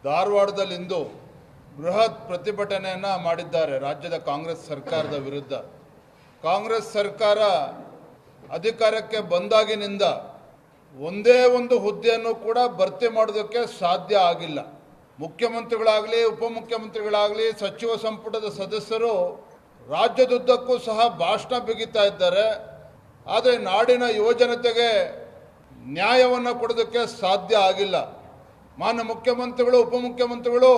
ಧಾರವಾಡದಲ್ಲಿಂದು ಬೃಹತ್ ಪ್ರತಿಭಟನೆಯನ್ನು ಮಾಡಿದ್ದಾರೆ ರಾಜ್ಯದ ಕಾಂಗ್ರೆಸ್ ಸರ್ಕಾರದ ವಿರುದ್ಧ. ಕಾಂಗ್ರೆಸ್ ಸರ್ಕಾರ ಅಧಿಕಾರಕ್ಕೆ ಬಂದಾಗಿನಿಂದ ಒಂದೇ ಒಂದು ಹುದ್ದೆಯನ್ನು ಕೂಡ ಭರ್ತಿ ಮಾಡೋದಕ್ಕೆ ಸಾಧ್ಯ ಆಗಿಲ್ಲ. ಮುಖ್ಯಮಂತ್ರಿಗಳಾಗಲಿ, ಉಪಮುಖ್ಯಮಂತ್ರಿಗಳಾಗಲಿ, ಸಚಿವ ಸಂಪುಟದ ಸದಸ್ಯರು ರಾಜ್ಯದುದ್ದಕ್ಕೂ ಸಹ ಭಾಷಣ ಬಿಗಿತಾ ಇದ್ದಾರೆ. ಆದರೆ ನಾಡಿನ ಯುವಜನತೆಗೆ ನ್ಯಾಯವನ್ನು ಕೊಡೋದಕ್ಕೆ ಸಾಧ್ಯ ಆಗಿಲ್ಲ. ಮಾನ್ಯ ಮುಖ್ಯಮಂತ್ರಿಗಳು, ಉಪಮುಖ್ಯಮಂತ್ರಿಗಳು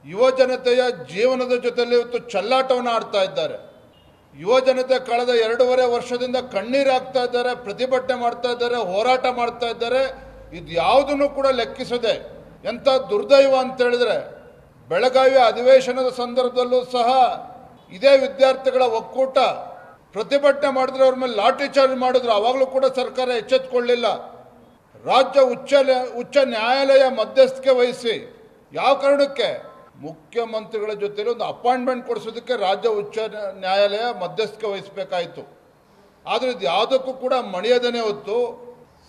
ಯುವಜನತೆಯ ಜೀವನದ ಜೊತೆಯಲ್ಲಿ ಇವತ್ತು ಚೆಲ್ಲಾಟವನ್ನು ಆಡ್ತಾ ಇದ್ದಾರೆ. ಯುವಜನತೆ ಕಳೆದ 2.5 ವರ್ಷದಿಂದ ಕಣ್ಣೀರು ಹಾಕ್ತಾ ಇದ್ದಾರೆ, ಪ್ರತಿಭಟನೆ ಮಾಡ್ತಾ ಇದ್ದಾರೆ, ಹೋರಾಟ ಮಾಡ್ತಾ ಇದ್ದಾರೆ. ಇದು ಯಾವುದನ್ನು ಕೂಡ ಲೆಕ್ಕಿಸದೆ ಎಂಥ ದುರ್ದೈವ ಅಂತ ಹೇಳಿದ್ರೆ, ಬೆಳಗಾವಿ ಅಧಿವೇಶನದ ಸಂದರ್ಭದಲ್ಲೂ ಸಹ ಇದೇ ವಿದ್ಯಾರ್ಥಿಗಳ ಒಕ್ಕೂಟ ಪ್ರತಿಭಟನೆ ಮಾಡಿದ್ರೆ ಅವ್ರ ಮೇಲೆ ಲಾಠಿ ಚಾರ್ಜ್ ಮಾಡಿದ್ರು. ಆವಾಗಲೂ ಕೂಡ ಸರ್ಕಾರ ಎಚ್ಚೆತ್ತುಕೊಳ್ಳಲಿಲ್ಲ. ರಾಜ್ಯ ಉಚ್ಚ ನ್ಯಾಯಾಲಯ ಮಧ್ಯಸ್ಥಿಕೆ ವಹಿಸಿ ಯಾವ ಕಾರಣಕ್ಕೆ ಮುಖ್ಯಮಂತ್ರಿಗಳ ಜೊತೆಲಿ ಒಂದು ಅಪಾಯಿಂಟ್ಮೆಂಟ್ ಕೊಡಿಸೋದಕ್ಕೆ ರಾಜ್ಯ ಉಚ್ಚ ನ್ಯಾಯಾಲಯ ಮಧ್ಯಸ್ಥಿಕೆ ವಹಿಸಬೇಕಾಯಿತು. ಆದರೆ ಇದು ಯಾವುದಕ್ಕೂ ಕೂಡ ಮಣಿಯದೇನೆ ಹೊತ್ತು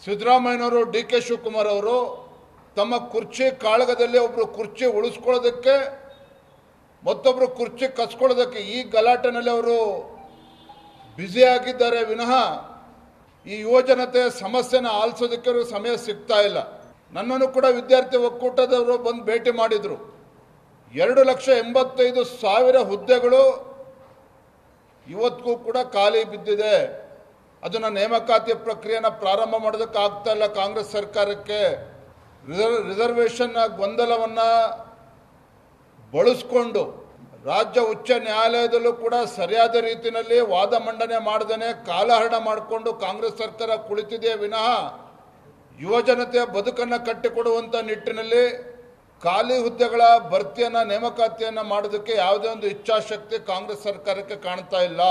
ಸಿದ್ದರಾಮಯ್ಯನವರು, DK ಶಿವಕುಮಾರ್ ಅವರು ತಮ್ಮ ಕುರ್ಚಿ ಕಾಳಗದಲ್ಲಿ ಒಬ್ಬರು ಕುರ್ಚಿ ಉಳಿಸ್ಕೊಳ್ಳೋದಕ್ಕೆ, ಮತ್ತೊಬ್ಬರು ಕುರ್ಚಿ ಕಸ್ಕೊಳ್ಳೋದಕ್ಕೆ ಈ ಗಲಾಟೆನಲ್ಲಿ ಅವರು ಬ್ಯುಸಿಯಾಗಿದ್ದಾರೆ ವಿನಃ ಈ ಯುವಜನತೆಯ ಸಮಸ್ಯೆನ ಆಲಿಸೋದಕ್ಕೆ ಅವರು ಸಮಯ ಸಿಗ್ತಾ ಇಲ್ಲ. ನನ್ನನ್ನು ಕೂಡ ವಿದ್ಯಾರ್ಥಿ ಒಕ್ಕೂಟದವರು ಬಂದು ಭೇಟಿ ಮಾಡಿದರು. 2,85,000 ಹುದ್ದೆಗಳು ಇವತ್ತಿಗೂ ಕೂಡ ಖಾಲಿ ಬಿದ್ದಿದೆ. ಅದನ್ನು ನೇಮಕಾತಿ ಪ್ರಕ್ರಿಯೆನ ಪ್ರಾರಂಭ ಮಾಡೋದಕ್ಕೆ ಆಗ್ತಾ ಇಲ್ಲ. ಕಾಂಗ್ರೆಸ್ ಸರ್ಕಾರಕ್ಕೆ ರಿಸರ್ವೇಷನ್ನ ಗೊಂದಲವನ್ನು ಬಳಸ್ಕೊಂಡು ರಾಜ್ಯ ಉಚ್ಚ ನ್ಯಾಯಾಲಯದಲ್ಲೂ ಕೂಡ ಸರಿಯಾದ ರೀತಿಯಲ್ಲಿ ವಾದ ಮಂಡನೆ ಮಾಡದೇ ಕಾಲಹರಣ ಮಾಡಿಕೊಂಡು ಕಾಂಗ್ರೆಸ್ ಸರ್ಕಾರ ಕುಳಿತಿದೆ ವಿನಃ ಯುವಜನತೆಯ ಬದುಕನ್ನು ಕಟ್ಟಿಕೊಡುವಂಥ ನಿಟ್ಟಿನಲ್ಲಿ ಖಾಲಿ ಹುದ್ದೆಗಳ ಭರ್ತಿಯನ್ನು, ನೇಮಕಾತಿಯನ್ನು ಮಾಡೋದಕ್ಕೆ ಯಾವುದೇ ಒಂದು ಇಚ್ಛಾಶಕ್ತಿ ಕಾಂಗ್ರೆಸ್ ಸರ್ಕಾರಕ್ಕೆ ಕಾಣ್ತಾ ಇಲ್ಲ.